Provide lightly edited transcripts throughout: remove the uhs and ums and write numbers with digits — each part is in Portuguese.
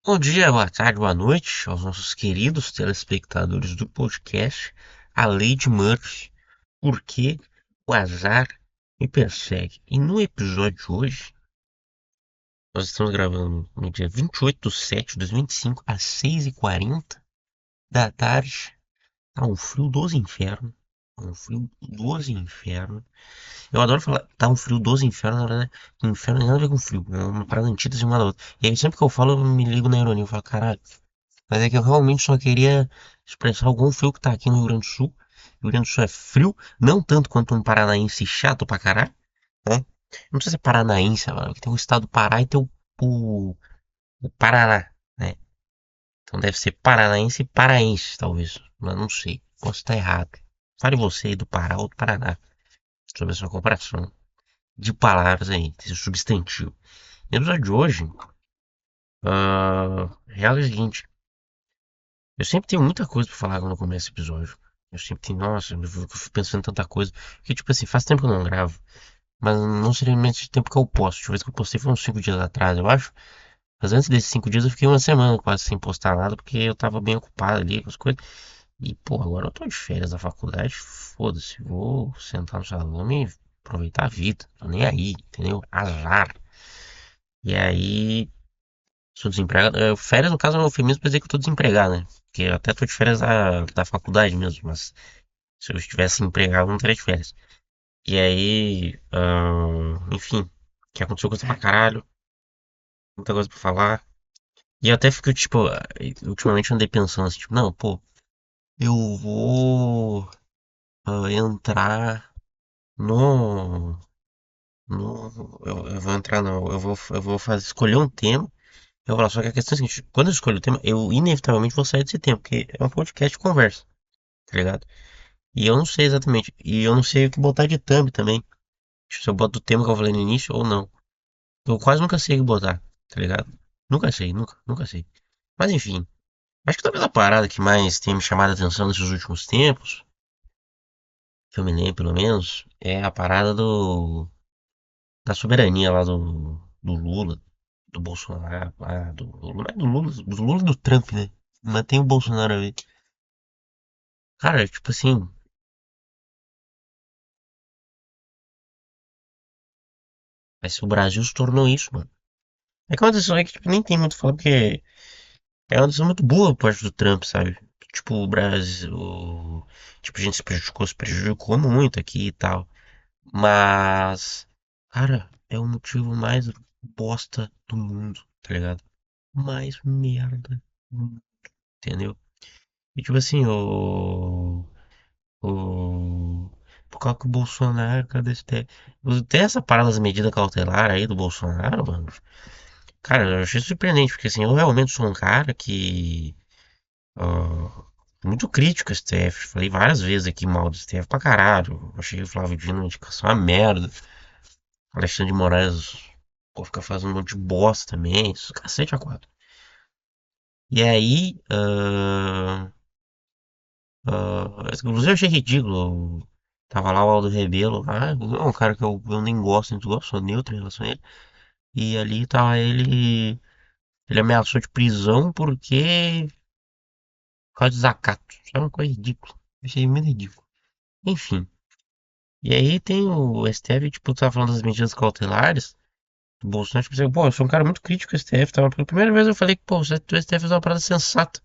Bom dia, boa tarde, boa noite aos nossos queridos telespectadores do podcast A Lei de Murphy. Por que o azar me persegue? E no episódio de hoje, nós estamos gravando no dia 28/7/2025, às 6h40 da tarde. Tá um frio dos infernos. Tá um frio dos infernos. Eu adoro falar, tá um frio dos infernos, na verdade, o inferno não tem nada a ver com frio, é uma parada antítese uma da outra. E aí sempre que eu falo, eu me ligo na ironia, eu falo, caralho. Mas é que eu realmente só queria expressar algum frio que tá aqui no Rio Grande do Sul. O Rio Grande do Sul é frio, não tanto quanto um paranaense chato pra caralho, né? Não precisa ser paranaense, mano, porque tem o estado do Pará e tem o Paraná, né? Então deve ser paranaense e paraense, talvez. Mas não sei. Posso estar errado. Fale você aí do Pará ou do Paraná sobre essa comparação de palavras aí, desse substantivo. No episódio de hoje, real é o seguinte. Eu sempre tenho muita coisa pra falar quando eu começo o episódio. Eu sempre tenho, nossa, eu fico pensando em tanta coisa. Porque, tipo assim, faz tempo que eu não gravo. Mas não seriamente de tempo que eu posto. A última vez que eu postei foi uns 5 dias atrás, eu acho. Mas antes desses 5 dias eu fiquei uma semana quase sem postar nada. Porque eu tava bem ocupado ali com as coisas. E, pô, agora eu tô de férias da faculdade. Foda-se, vou sentar no salão e aproveitar a vida. Tô nem aí, entendeu? Azar. E aí, sou desempregado. Férias, no caso, é um eufemismo pra dizer que eu tô desempregado, né? Porque eu até tô de férias da faculdade mesmo, mas se eu estivesse empregado, eu não teria de férias. E aí, enfim, que aconteceu coisa pra caralho, muita coisa pra falar. E eu até fico, tipo, ultimamente eu andei pensando assim, tipo, não, pô, eu vou entrar no. Eu vou entrar no. Eu vou fazer, escolher um tema. Eu vou falar, só que a questão é a seguinte, quando eu escolho o tema, eu inevitavelmente vou sair desse tema, porque é um podcast de conversa, tá ligado? E eu não sei exatamente. E eu não sei o que botar de thumb também. Se eu boto o tema que eu falei no início ou não. Eu quase nunca sei o que botar, tá ligado? Nunca sei, nunca sei. Mas enfim, acho que talvez a parada que mais tem me chamado a atenção nesses últimos tempos, que eu me lembro pelo menos, é a parada da soberania lá do Lula, do Bolsonaro, lá, não é do Lula e do Trump, né? Mas tem o Bolsonaro ali. Cara, tipo assim, mas o Brasil se tornou isso, mano. É que é uma decisão aí que tipo, nem tem muito o que falar, porque é uma decisão muito boa por parte do Trump, sabe? Tipo, o Brasil. Tipo, a gente se prejudicou muito aqui e tal. Mas, cara, é o motivo mais bosta do mundo, tá ligado? Mais merda do mundo, entendeu? E tipo assim, o. Por causa que o Bolsonaro, cadê esse. Tem essa parada das medidas cautelares aí do Bolsonaro, mano. Cara, eu achei surpreendente, porque assim, eu realmente sou um cara que muito crítico ao STF. Falei várias vezes aqui mal do STF pra caralho. Achei o Flávio Dino uma indicação uma merda. Alexandre de Moraes, pô, fica fazendo um monte de bosta também. Isso, cacete a quatro. E aí, inclusive eu achei ridículo. Tava lá o Aldo Rebelo, lá, é um cara que eu nem gosto, muito gosto, sou neutro em relação a ele. E ali tava ele ameaçou de prisão porque por causa de desacato. Isso é uma coisa ridícula. Achei muito ridículo. Enfim. E aí tem o STF, tipo, tava falando das medidas cautelares do Bolsonaro, tipo assim, pô, eu sou um cara muito crítico ao STF, tá? Pela primeira vez eu falei que, pô, o STF fez uma parada sensata,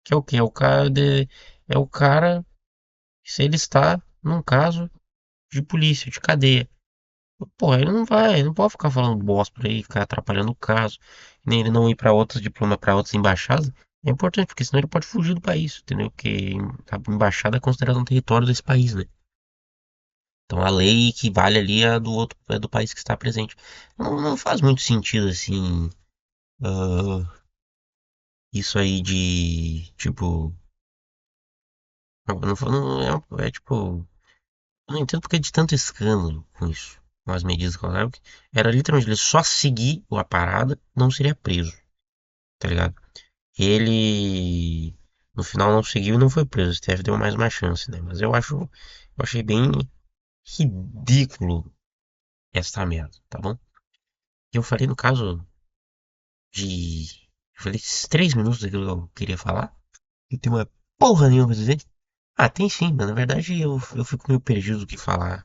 que é o quê? É o cara, se ele está num caso de polícia, de cadeia. Pô, ele não vai, ele não pode ficar falando bosta por aí, ficar atrapalhando o caso, nem ele não ir pra outros diplomas, pra outras embaixadas. É importante, porque senão ele pode fugir do país, entendeu? Porque a embaixada é considerada um território desse país, né? Então a lei que vale ali é do outro, é do país que está presente. Não faz muito sentido assim, ah, isso aí de tipo, é tipo, eu não entendo porque de tanto escândalo com isso, com as medidas que ela era literalmente ele só seguir a parada, não seria preso, tá ligado? Ele no final não seguiu e não foi preso, o STF deu mais uma chance, né? Mas eu achei bem ridículo essa merda, tá bom? E eu falei no caso de Eu falei esses 3 minutos daquilo que eu queria falar. Não tem uma porra nenhuma pra dizer. Ah, tem sim, mas na verdade eu fico meio perdido do que falar.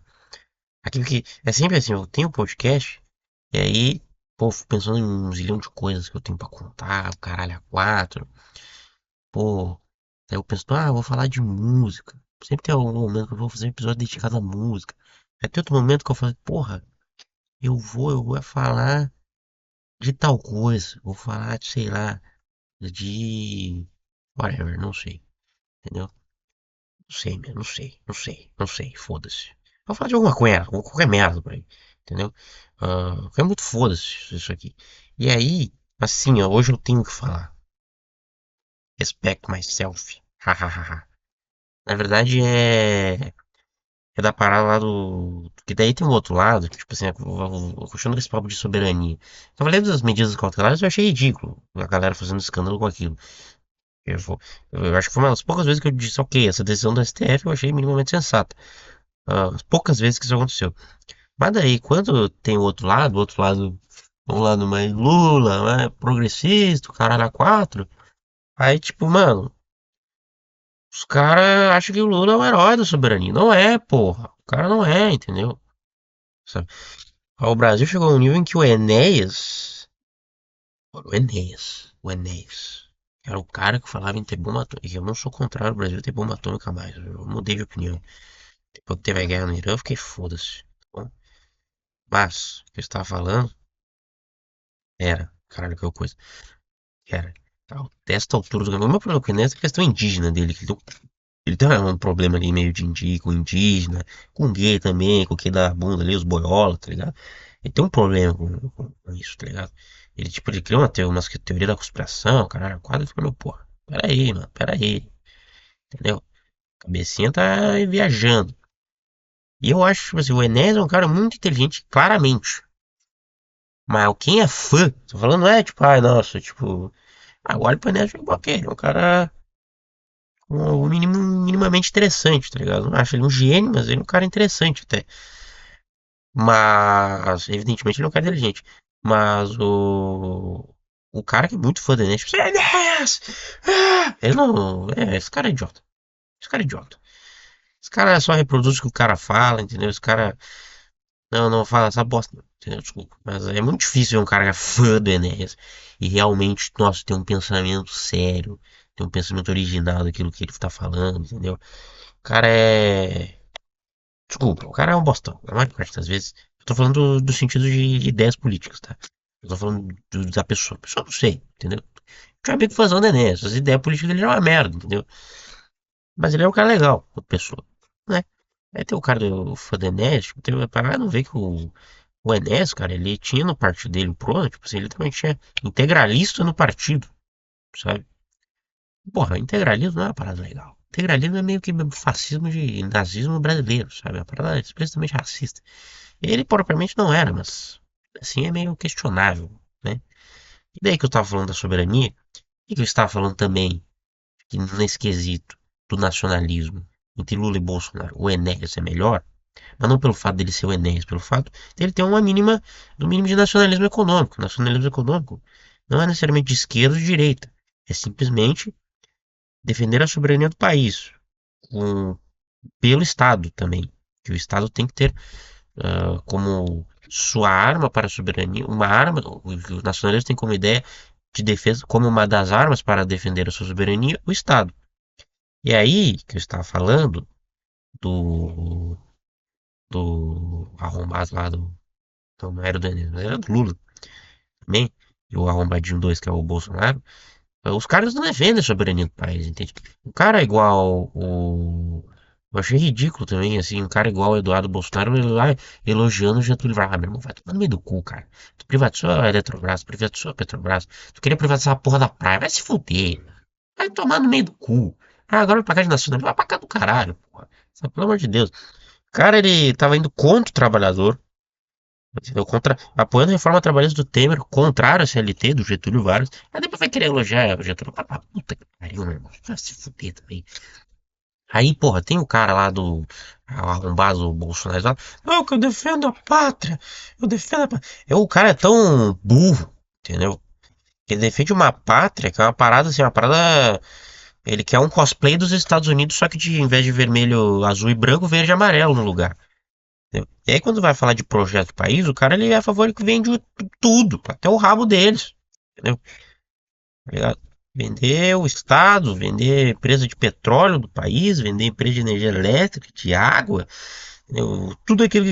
Aquilo que. É sempre assim, eu tenho um podcast, e aí, pô, fico pensando em um zilhão de coisas que eu tenho pra contar, o caralho, a quatro. Pô, aí eu penso, ah, eu vou falar de música. Sempre tem algum momento que eu vou fazer um episódio dedicado à música. Aí tem outro momento que eu falo, porra, eu vou falar de tal coisa. Vou falar de, sei lá, de. Whatever, não sei. Entendeu? Não sei, meu, não sei, foda-se. Vou falar de alguma coisa, qualquer merda por aí. Entendeu? É muito foda-se isso aqui. E aí, assim, ó, hoje eu tenho que falar. Respect myself. Hahaha. Na verdade é da parada lá do. Que daí tem um outro lado, que, tipo assim, continuando esse papo de soberania. Eu falei das medidas cautelares, eu achei ridículo a galera fazendo escândalo com aquilo. Eu acho que foi uma das poucas vezes que eu disse, ok, essa decisão do STF eu achei minimamente sensata. As poucas vezes que isso aconteceu. Mas daí, quando tem o outro lado, um lado mais Lula, mais progressista, o caralho a quatro, aí tipo, mano, os caras acham que o Lula é o herói da soberania. Não é, porra. O cara não é, entendeu? Sabe? O Brasil chegou a um nível em que o Enéas, era o cara que falava em ter bomba atômica. E eu não sou contrário ao Brasil ter bomba atômica mais. Eu mudei de opinião. Depois que teve a guerra no Irã, eu fiquei foda-se. Tá bom? Mas, o que eu estava falando era, caralho, que coisa. Era, desta altura do campeonato. O meu problema com o Enéas é a questão indígena dele. Que ele tem um problema ali meio de com indígena, com gay também, com quem dá a bunda ali, os boiola, tá ligado? Ele tem um problema com isso, tá ligado? Ele, tipo, ele cria umas teoria da conspiração, caralho, quase fica meu, porra. Pera aí, mano, pera aí, entendeu? Cabecinha tá viajando. E eu acho, tipo assim, o Enéas é um cara muito inteligente, claramente. Mas quem é fã, tô falando, não é tipo, ai, nossa, tipo, eu olho pro Enéas e fico, ok, ele é um cara minimamente interessante, tá ligado? Não acho ele um gênio, mas ele é um cara interessante até. Mas, evidentemente, ele é um cara inteligente. Mas o cara que é muito fã do Enéas, tipo, Enéas! Ele não. Esse cara é idiota. Esse cara é idiota. Esse cara só reproduz o que o cara fala, entendeu? Esse cara não fala essa bosta, não, entendeu? Desculpa. Mas é muito difícil ver um cara que é fã do Enéas e realmente, nossa, tem um pensamento sério, tem um pensamento original daquilo que ele tá falando, entendeu? O cara é. Desculpa, o cara é um bostão, na maior parte das vezes. Eu tô falando do sentido de ideias políticas, tá? Eu tô falando da pessoa. A pessoa não sei, entendeu? Tinha amigo fazendo neném, essas ideias políticas dele é uma merda, entendeu? Mas ele é um cara legal, como pessoa, né? Aí tem o cara do fã do Enéas, tipo, tem pra não ver que o Enéas, cara, ele tinha no partido dele o PROS, tipo assim, ele também tinha integralista no partido, sabe? Porra, integralismo não é uma parada legal. Integralismo é meio que fascismo de nazismo brasileiro, sabe? É uma parada explicitamente racista. Ele propriamente não era, mas assim é meio questionável, né? E daí que eu estava falando da soberania, e que eu estava falando também que nesse quesito do nacionalismo entre Lula e Bolsonaro, o Enéas é melhor, mas não pelo fato dele ser o Enéas, pelo fato dele ter uma mínima, do mínimo de nacionalismo econômico. Nacionalismo econômico não é necessariamente de esquerda ou de direita, é simplesmente defender a soberania do país, com, pelo Estado também, que o Estado tem que ter como sua arma para a soberania, uma arma, o nacionalismo tem como ideia de defesa, como uma das armas para defender a sua soberania, o Estado. E aí, que eu estava falando do, do arrombado lá não era do Enes, era do Lula também, e o arrombadinho 2 que é o Bolsonaro, os caras não defendem a soberania do país, entende? Um cara igual o. Eu achei ridículo também, assim, um cara igual o Eduardo Bolsonaro ele lá elogiando o Getúlio Vargas. Ah, meu irmão, vai tomar no meio do cu, cara. Tu privatizou a Eletrobras, privatizou a Petrobras. Tu queria privatizar a porra da praia, vai se fuder. Vai tomar no meio do cu. Ah, agora vai pagar de nacional, vai pagar do caralho, porra. Pelo amor de Deus. O cara, ele tava indo contra o trabalhador, entendeu? Apoiando a reforma trabalhista do Temer, contrário à CLT do Getúlio Vargas. Aí depois vai querer elogiar o Getúlio. Ah, puta que pariu, meu irmão. Vai se fuder também. Aí, porra, tem o cara lá do arrombado Bolsonaro lá. Não, que eu defendo a pátria. Eu defendo a pátria. O cara é tão burro, entendeu? Ele defende uma pátria, que é uma parada assim, uma parada. Ele quer um cosplay dos Estados Unidos, só que em vez de vermelho, azul e branco, verde e amarelo no lugar. Entendeu? E aí quando vai falar de projeto do país, o cara ele é a favor que vende tudo, até o rabo deles. Entendeu? Tá ligado? Vender o Estado, vender empresa de petróleo do país, vender empresa de energia elétrica, de água, entendeu? Tudo aquilo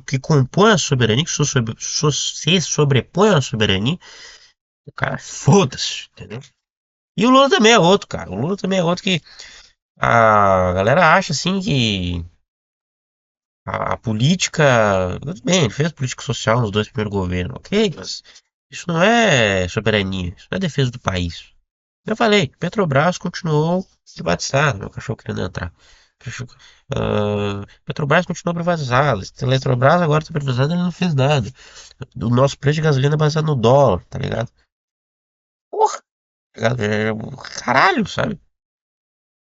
que compõe a soberania, que se sobrepõe à soberania, o cara foda-se, entendeu? E o Lula também é outro, cara. O Lula também é outro que a galera acha assim que a política. Tudo bem, ele fez política social nos dois primeiros governos, ok, mas isso não é soberania, isso não é defesa do país. Eu falei, Petrobras continuou privatizada, meu cachorro querendo entrar. Petrobras continuou privatizada, Eletrobras agora está privatizada, ele não fez nada. O nosso preço de gasolina é baseado no dólar, tá ligado? Porra, tá ligado? Caralho, sabe?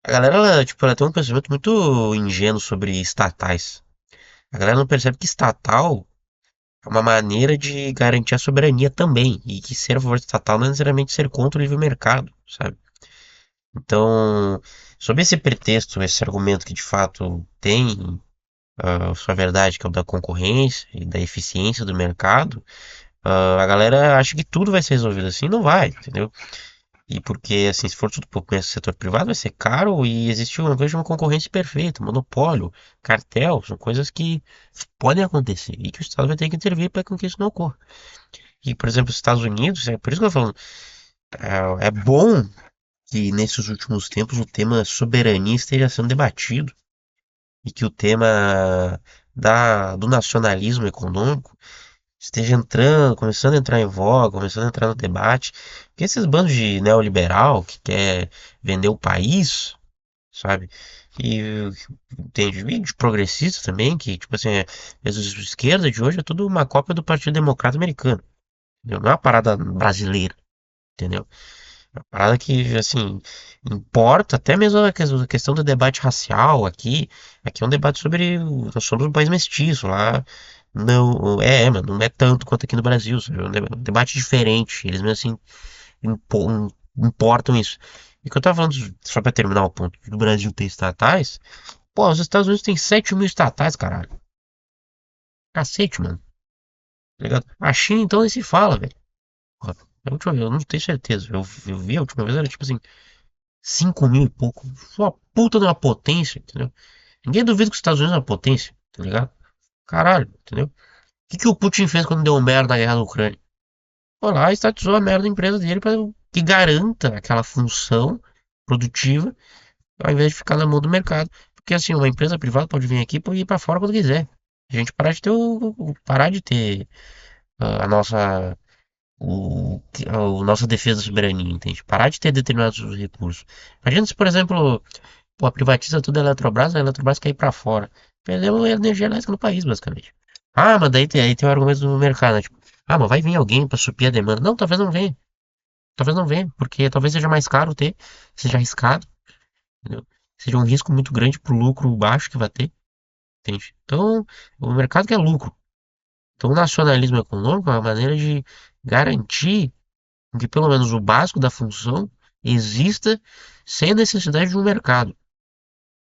A galera, tipo, ela tem um pensamento muito ingênuo sobre estatais. A galera não percebe que estatal é uma maneira de garantir a soberania também. E que ser a favor de estatal não é necessariamente ser contra o livre mercado, sabe? Então, sob esse pretexto, esse argumento que de fato tem sua verdade, que é o da concorrência e da eficiência do mercado, a galera acha que tudo vai ser resolvido assim, não vai, entendeu? E porque, assim, se for tudo pro setor privado, vai ser caro e existe uma vez uma concorrência perfeita, monopólio, cartel, são coisas que podem acontecer e que o Estado vai ter que intervir para que isso não ocorra. E, por exemplo, os Estados Unidos, é por isso que eu tô falando, é bom que nesses últimos tempos o tema soberania esteja sendo debatido e que o tema do nacionalismo econômico esteja entrando, começando a entrar em voga, começando a entrar no debate. Porque esses bandos de neoliberal que quer vender o país, sabe? E tem de progressista também, que, tipo assim, a esquerda de hoje é tudo uma cópia do Partido Democrata Americano. Entendeu? Não é uma parada brasileira, entendeu? Uma parada que, assim, importa até mesmo a questão do debate racial aqui. Aqui é um debate sobre. Nós somos um país mestiço lá. Não, mano, não é tanto quanto aqui no Brasil, sabe? É um debate diferente. Eles mesmo assim importam isso. E que eu tava falando, só pra terminar o ponto, do Brasil ter estatais. Pô, os Estados Unidos tem 7 mil estatais, caralho. Cacete, mano. Tá ligado? A China, então, nem se fala, velho. A última vez, eu não tenho certeza. Eu vi a última vez, era tipo assim, 5 mil e pouco. Uma puta de uma potência, entendeu? Ninguém duvida que os Estados Unidos é uma potência, tá ligado? Caralho, entendeu? O que o Putin fez quando deu merda na guerra da Ucrânia? Foi lá e estatizou a merda da empresa dele para que garanta aquela função produtiva ao invés de ficar na mão do mercado. Porque assim, uma empresa privada pode vir aqui e ir para fora quando quiser. A gente parar de ter parar de ter a nossa a nossa defesa da soberania, entende? Parar de ter determinados recursos. Imagina se, por exemplo, pô, privatiza tudo a Eletrobras quer ir pra fora. Perdeu a energia elétrica no país, basicamente. Ah, mas daí aí tem o argumento do mercado, né? Tipo, ah, mas vai vir alguém pra suprir a demanda. Não, talvez não venha. Talvez não venha, porque talvez seja mais caro ter, seja arriscado, entendeu? Seja um risco muito grande pro lucro baixo que vai ter, entende? Então, o mercado quer lucro. Então, o nacionalismo econômico é uma maneira de garantir que pelo menos o básico da função exista sem a necessidade de um mercado.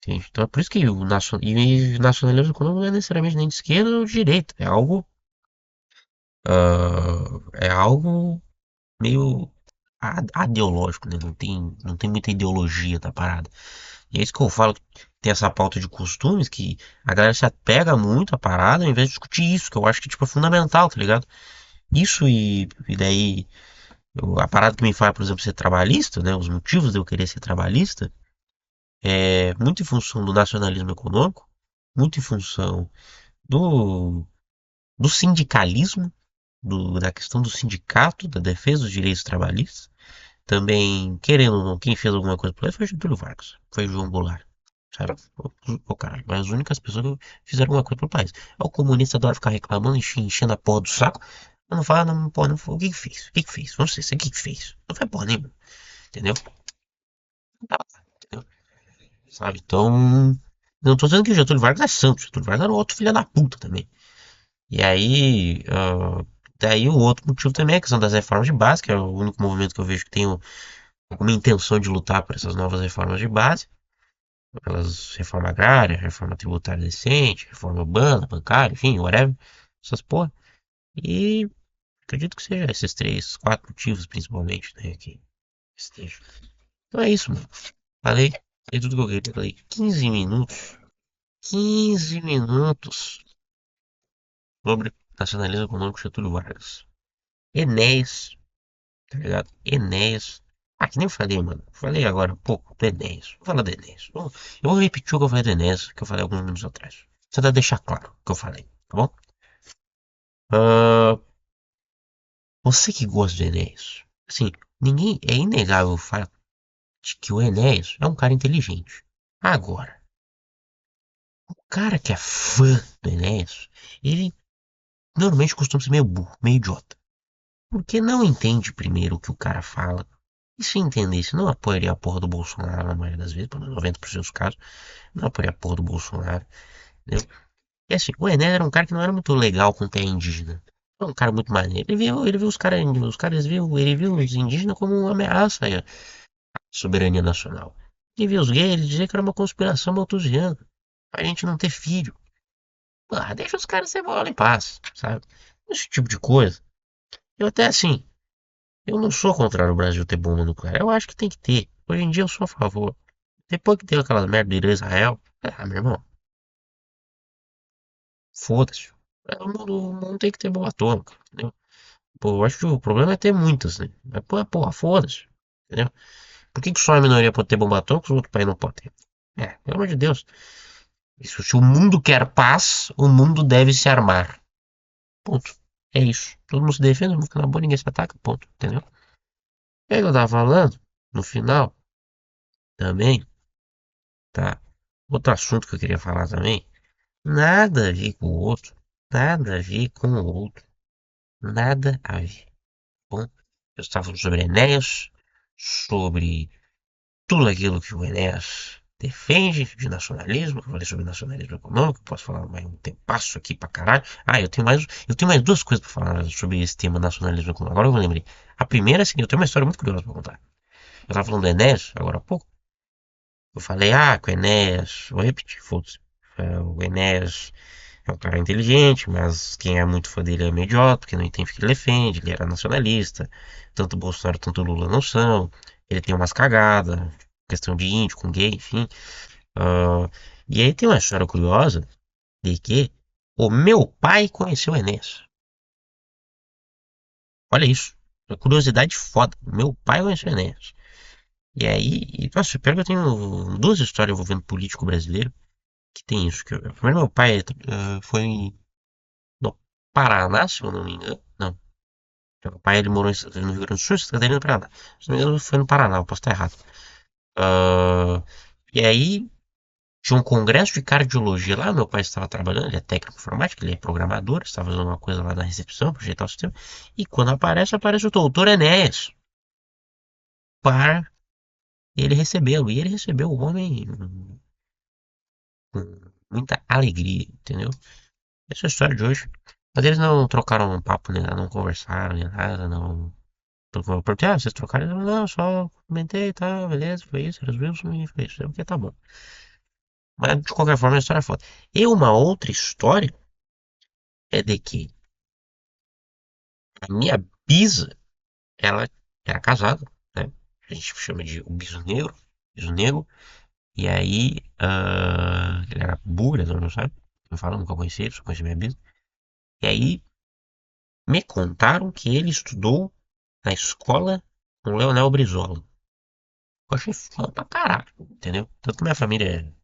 Entende? Então é por isso que o nacionalismo econômico não é necessariamente nem de esquerda ou de direita. É algo meio ideológico, né? Não tem muita ideologia da parada. E é isso que eu falo, que tem essa pauta de costumes que a galera se apega muito à parada ao invés de discutir isso, que eu acho que tipo, é fundamental, tá ligado? Isso e daí a parada que me faz, por exemplo, ser trabalhista, né? Os motivos de eu querer ser trabalhista é muito em função do nacionalismo econômico, muito em função do, do sindicalismo, da questão do sindicato, da defesa dos direitos trabalhistas. Também, querendo ou não, quem fez alguma coisa por aí foi Getúlio Vargas, foi João Goulart. Sabe? O cara, mas as únicas pessoas que fizeram alguma coisa pro país. O comunista adora ficar reclamando, enchendo a porra do saco. Mas não fala, não, pô, não, o que que fez? O que que fez? Vamos ser, o que que fez? Não foi porra nenhuma, entendeu? Tá, entendeu? Sabe? Então, não tô dizendo que o Getúlio Vargas é santo. O Getúlio Vargas era outro filho da puta também. E aí, Daí o outro motivo também é a questão das reformas de base, que é o único movimento que eu vejo que tem alguma intenção de lutar por essas novas reformas de base. Pelas reforma agrária, reforma tributária decente, reforma urbana, bancária, enfim, whatever. Essas porra. E acredito que seja esses três, quatro motivos principalmente, né, que esteja. Então é isso, mano. Falei, falei tudo que eu queria. Falei 15 minutos. 15 minutos sobre nacionalismo econômico Getúlio Vargas. Enéas, tá ligado? Enéas. Ah, que nem eu falei, mano. Falei agora um pouco do Enéas. Vou falar do Enéas. Eu vou repetir o que eu falei do Enéas, que eu falei alguns minutos atrás. Só pra deixar claro o que eu falei, tá bom? Ah, você que gosta do Enéas. Assim, ninguém. É inegável o fato de que o Enéas é um cara inteligente. Agora, o cara que é fã do Enéas, ele normalmente costuma ser meio burro, meio idiota. Porque não entende primeiro o que o cara fala. E se entendesse, não apoiaria a porra do Bolsonaro na maioria das vezes, pelo menos 90% dos casos. Não apoiaria a porra do Bolsonaro, entendeu? E assim, o Enéas era um cara que não era muito legal com terra indígena. Era um cara muito maneiro. Ele viu ele viu os indígenas como uma ameaça à soberania nacional. Ele viu os gays, ele dizia que era uma conspiração malthusiana. Pra gente não ter filho. Ah, deixa os caras ser bola em paz, sabe? Esse tipo de coisa. Eu até assim, eu não sou contra o Brasil ter bomba nuclear. Eu acho que tem que ter. Hoje em dia eu sou a favor. Depois que deu aquela merda de Israel, meu irmão, foda-se. O mundo tem que ter bomba atômica, entendeu? Pô, eu acho que o problema é ter muitas, né? Mas, pô, porra, foda-se, entendeu? Por que só a minoria pode ter bomba atômica e os outros países não podem ter? Pelo amor de Deus. Isso, se o mundo quer paz, o mundo deve se armar. Ponto. É isso. Todo mundo se defende, todo mundo fica na boa, ninguém se ataca, ponto. Entendeu? E aí que eu tava falando, no final, também, tá? Outro assunto que eu queria falar também, nada a ver com o outro, nada a ver com o outro, nada a ver. Bom, eu estava falando sobre Enéas, sobre tudo aquilo que o Enéas defende de nacionalismo, que eu falei sobre nacionalismo econômico, posso falar mais um tempasso aqui pra caralho. Ah, eu tenho mais duas coisas pra falar sobre esse tema nacionalismo econômico. Agora eu me lembrei. A primeira é a seguinte, eu tenho uma história muito curiosa pra contar. Eu tava falando do Enéas, agora há pouco. Eu falei, que o Enéas, vou repetir, foda-se. O Enéas é um cara inteligente, mas quem é muito fã dele é meio idiota, porque não entende o que ele defende, ele era nacionalista. Tanto o Bolsonaro, tanto o Lula não são. Ele tem umas cagadas, questão de índio com gay, enfim. Ah, e aí tem uma história curiosa de que o meu pai conheceu o Enéas. Olha isso. Uma curiosidade foda. Meu pai conheceu o Enéas. E aí, nossa, pior que eu tenho duas histórias envolvendo político brasileiro que tem isso. Primeiro, meu pai foi no Paraná, se eu não me engano. Não. Meu pai ele morou no Rio Grande do Sul, Santa Catarina e no Paraná. Se não me engano, foi no Paraná, eu posso estar errado. Ah, e aí, tinha um congresso de cardiologia lá, meu pai estava trabalhando, ele é técnico informático, ele é programador, estava fazendo uma coisa lá na recepção, para ajeitar o sistema, e quando aparece o doutor Enéas para ele recebê-lo, e ele recebeu o homem com muita alegria, entendeu? Essa é a história de hoje. Mas eles não trocaram um papo, né? Não conversaram, nem nada, não. Eu perguntei, vocês trocaram? Ele, não, só comentei, tá, beleza, foi isso, resolveu, e foi isso, porque tá bom. Mas de qualquer forma a história é foda. E uma outra história é de que a minha bisa, ela era casada, né? A gente chama de o biso negro, e aí ele era burro, não sabe? Eu falo, nunca conheci ele, só conheci minha bisa. E aí me contaram que ele estudou na escola com Leonel Brizola. Eu achei foda pra caralho, entendeu? Tanto minha família,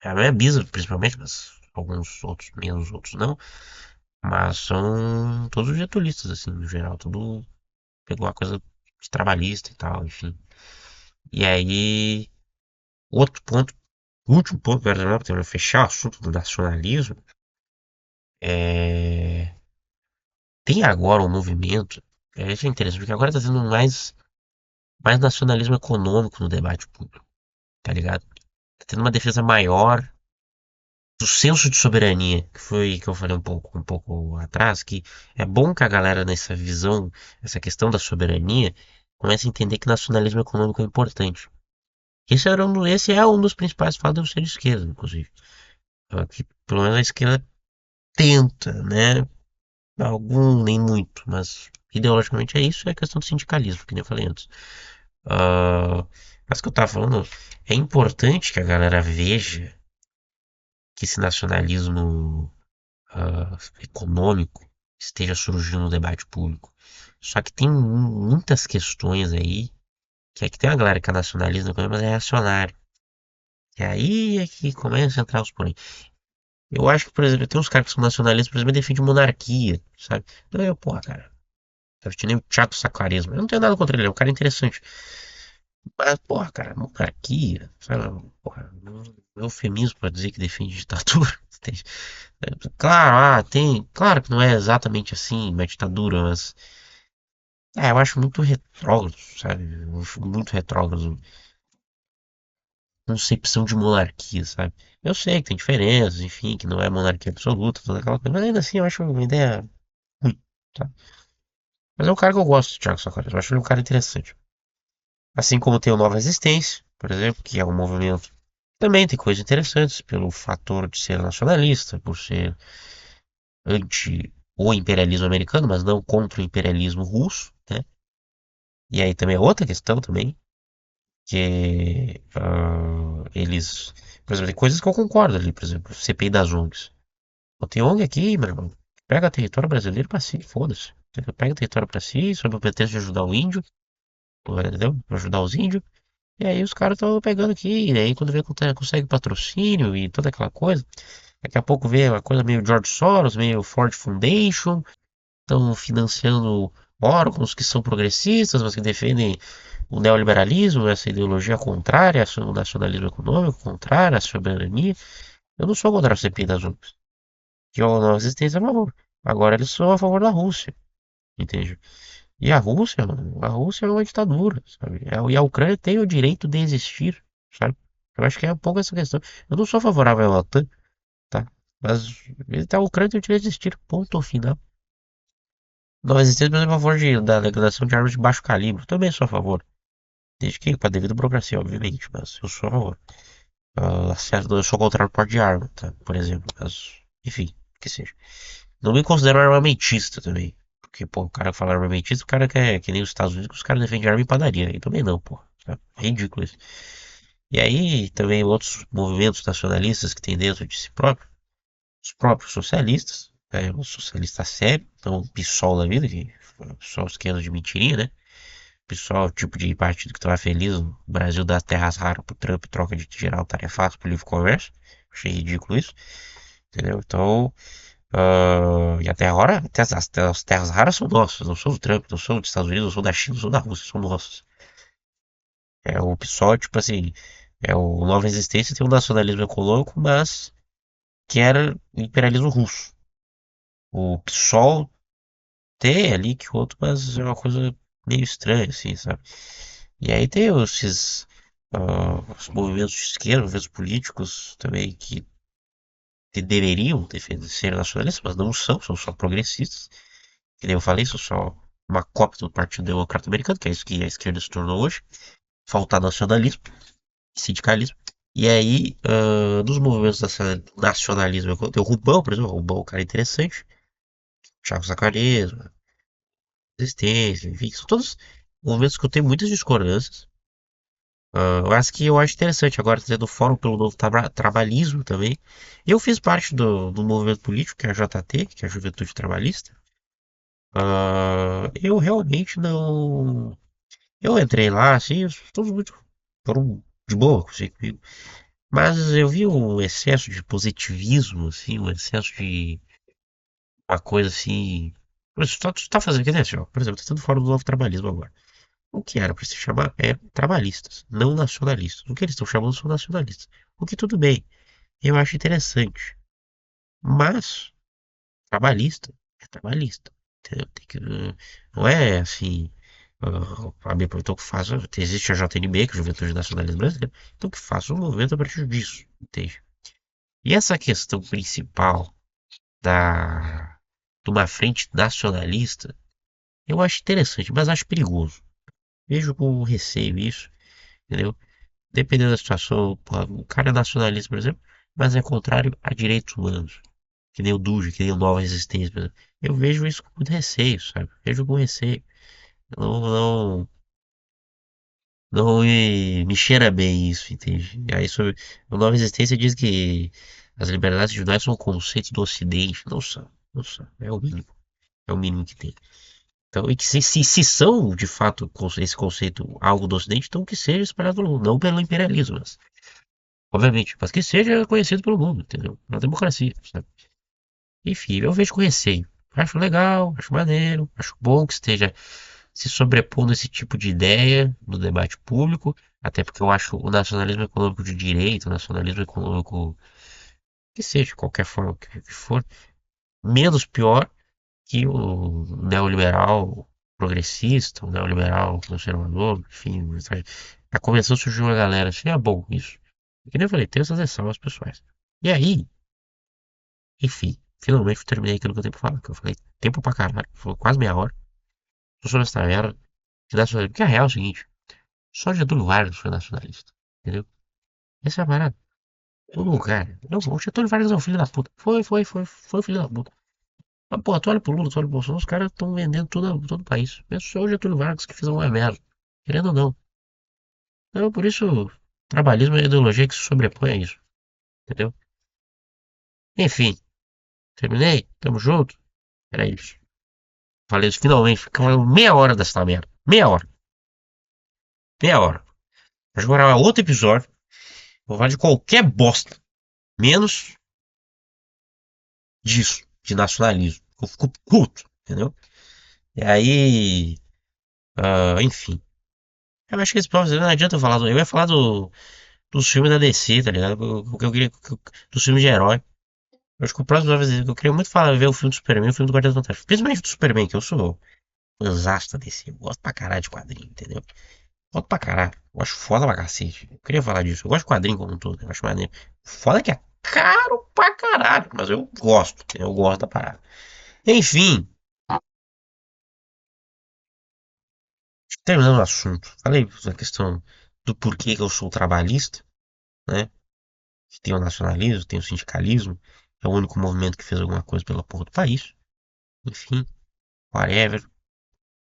a minha bisa principalmente, mas alguns outros, menos outros não. Mas são todos getulistas, assim, no geral. Tudo pegou a coisa de trabalhista e tal, enfim. E aí, outro ponto, o último ponto que eu quero lembrar, para fechar o assunto do nacionalismo, é... tem agora um movimento, isso é interessante, porque agora tá tendo mais nacionalismo econômico no debate público, tá ligado? Tá tendo uma defesa maior do senso de soberania, que foi que eu falei um pouco atrás, que é bom que a galera nessa visão, essa questão da soberania, comece a entender que nacionalismo econômico é importante. Esse é um dos principais fatos de eu ser de esquerda, inclusive. Que pelo menos a esquerda tenta, né? Algum, nem muito, mas ideologicamente é isso, é a questão do sindicalismo, que nem eu falei antes. Ah, mas o que eu tava falando, é importante que a galera veja que esse nacionalismo econômico esteja surgindo no debate público. Só que tem muitas questões aí que é que tem uma galera que é nacionalista, mas é reacionário. E aí é que começa a entrar os porém. Eu acho que, por exemplo, tem uns caras que são nacionalistas, por exemplo, e defendem monarquia, sabe? Então eu, porra, cara, tá vestindo nem o Thiago Sacarismo. Eu não tenho nada contra ele, é um cara interessante. Mas, porra, cara, monarquia, sabe? Porra, um eufemismo pra dizer que defende ditadura. Entende? Claro, claro que não é exatamente assim, uma ditadura, mas eu acho muito retrógrado, sabe? Eu acho muito retrógrado a concepção de monarquia, sabe? Eu sei que tem diferenças, enfim, que não é monarquia absoluta, toda aquela coisa, mas ainda assim eu acho uma ideia ruim, tá? Mas é um cara que eu gosto, Thiago Sócrates, eu acho ele um cara interessante. Assim como tem o Nova Resistência, por exemplo, que é um movimento também tem coisas interessantes pelo fator de ser nacionalista, por ser anti o imperialismo americano, mas não contra o imperialismo russo, né? E aí também é outra questão também, que eles, por exemplo, tem coisas que eu concordo ali, por exemplo, CPI das ONGs. Pô, tem ONG aqui, meu irmão, pega território brasileiro pra si, foda-se. Entendeu? Pega território pra si, sob o pretexto de ajudar o índio, pô, entendeu? Pra ajudar os índios. E aí os caras estão pegando aqui, e aí quando vê consegue patrocínio e toda aquela coisa, daqui a pouco vê uma coisa meio George Soros, meio Ford Foundation, estão financiando órgãos que são progressistas, mas que defendem o neoliberalismo, essa ideologia contrária ao nacionalismo econômico, contrária à soberania. Eu não sou contra a CPI das ONGs, que eu não existência a favor. Agora eles são a favor da Rússia, entende? E a Rússia, mano, a Rússia é uma ditadura, sabe? E a Ucrânia tem o direito de existir, sabe? Eu acho que é um pouco essa questão. Eu não sou favorável à OTAN, tá? Mas a Ucrânia tem o direito de existir, ponto final. Não existência, por exemplo, a favor da legalização de armas de baixo calibre. Também sou a favor. Desde que, para devido à burocracia, obviamente, mas eu sou a favor. Eu sou contrário ao porte de arma, tá? Por exemplo, mas, enfim, que seja. Não me considero armamentista também. Porque, pô, o cara fala armamentista, o cara quer, que nem os Estados Unidos, os caras defendem arma em padaria. E também não, pô. Sabe? É ridículo isso. E aí, também outros movimentos nacionalistas que tem dentro de si próprio, os próprios socialistas, né? Os socialistas sérios, então o PSOL da vida, que só os esquerda de mentirinha, né? Pessoal, tipo de partido que tava feliz, o Brasil dá terras raras pro Trump, troca de geral tarefaço pro livre comércio. Achei ridículo isso, entendeu? Então, e até agora, as terras raras são nossas, não são do Trump, não são dos Estados Unidos, não são da China, não são da Rússia, são nossas. É o PSOL, tipo assim, é o Nova Resistência tem um nacionalismo econômico, mas que era o imperialismo russo. O PSOL tem ali que outro, mas é uma coisa meio estranha, assim, sabe? E aí tem os movimentos de esquerda, movimentos políticos também que deveriam defender ser nacionalistas, mas não são só progressistas. Que nem eu falei, são só uma cópia do Partido Democrata Americano, que é isso que a esquerda se tornou hoje. Faltar nacionalismo, sindicalismo. E aí, dos movimentos nacionalismo, tem o Rubão, por exemplo, o Rubão é um cara interessante, Thiago Zacarias, Resistência, enfim, são todos movimentos que eu tenho muitas discordâncias. Eu acho interessante agora trazer do Fórum pelo Novo Trabalhismo também. Eu fiz parte do movimento político, que é a JT, que é a Juventude Trabalhista. Eu realmente não. Eu entrei lá, assim, todos muito. Foram de boa comigo. Mas eu vi um excesso de positivismo, assim, um excesso de uma coisa assim. Tu tá fazendo que nem assim, ó. Por exemplo, tá tendo Fórum do Novo Trabalhismo agora. O que era para se chamar é trabalhistas, não nacionalistas. O que eles estão chamando são nacionalistas. O que tudo bem, eu acho interessante. Mas trabalhista é trabalhista. Entendeu? Não é assim. A minha então que faça. Existe a JNB, que é a Juventude Nacionalista Brasileira, então que faça um movimento a partir disso. Entende? E essa questão principal da de uma frente nacionalista, eu acho interessante, mas acho perigoso. Vejo com receio isso, entendeu? Dependendo da situação, pô, o cara é nacionalista, por exemplo, mas é contrário a direitos humanos, que nem o DUJ, que nem o Nova Resistência, por exemplo. Eu vejo isso com muito receio, sabe? Vejo com receio. Não, não me cheira bem isso, entende? E aí sobre a Nova Resistência diz que as liberdades individuais são conceitos do Ocidente. Não são, não são. É o mínimo que tem. Então, e que se são, de fato, esse conceito algo do Ocidente, então que seja espalhado pelo mundo, não pelo imperialismo, obviamente, mas que seja conhecido pelo mundo, entendeu? Na democracia, sabe? Enfim, eu vejo com receio. Acho legal, acho maneiro, acho bom que esteja se sobrepondo esse tipo de ideia no debate público, até porque eu acho o nacionalismo econômico de direita, o nacionalismo econômico, que seja, de qualquer forma que for, menos pior que o neoliberal progressista, o neoliberal conservador, enfim, sabe? Tá começando a surgir uma galera assim, é bom isso. Que nem eu falei, tem essas ressalvas pessoais. E aí, enfim, finalmente eu terminei aquilo que eu tenho pra falar, que eu falei tempo pra caralho, foi quase meia hora, só sobre essa merda de nacionalismo. Porque a real é o seguinte, só Getúlio Vargas foi nacionalista, entendeu? Essa é a parada. O lugar. Não, o Getúlio Vargas é um filho da puta. Foi um filho da puta. Mas, pô, tu olha pro Lula, tu olha pro Bolsonaro, os caras estão vendendo todo o país. Mesmo só o Getúlio Vargas que fez uma merda. Querendo ou não. Então, por isso, trabalhismo é a ideologia que se sobrepõe a isso. Entendeu? Enfim, terminei. Tamo junto. Era isso. Falei isso finalmente. Ficava meia hora dessa merda. Meia hora. Meia hora. A gente gravar outro episódio. Vou falar de qualquer bosta. Menos disso. De nacionalismo. Eu fico puto. Entendeu? E aí. Enfim. Eu acho que esse próximo não adianta eu falar. Eu ia falar dos filmes da DC, tá ligado? O que eu queria. Dos filmes de herói. Eu acho que o próximo vai fazer. Eu queria muito falar, ver o filme do Superman e o filme do Guardião Fantástico. Principalmente do Superman, que eu sou fãzasto da DC. Eu gosto pra caralho de quadrinho, entendeu? Gosto pra caralho. Eu acho foda pra cacete. Eu queria falar disso. Eu gosto de quadrinho como um todo. Eu acho maneiro. Foda que é caro pra caralho. Mas eu gosto. Eu gosto da parada. Enfim, terminando o assunto. Falei a questão do porquê que eu sou trabalhista, né? Que tem o nacionalismo, tem o sindicalismo. É o único movimento que fez alguma coisa pela porra do país. Enfim, whatever.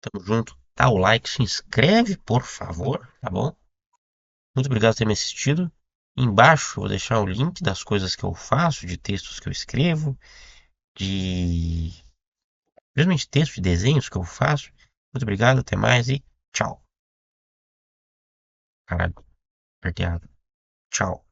Tamo junto. Dá o like, se inscreve, por favor, tá bom? Muito obrigado por ter me assistido. Embaixo eu vou deixar o link das coisas que eu faço, de textos que eu escrevo, de. Principalmente textos de desenhos que eu faço. Muito obrigado, até mais e tchau. Caralho, apertei errado. Tchau.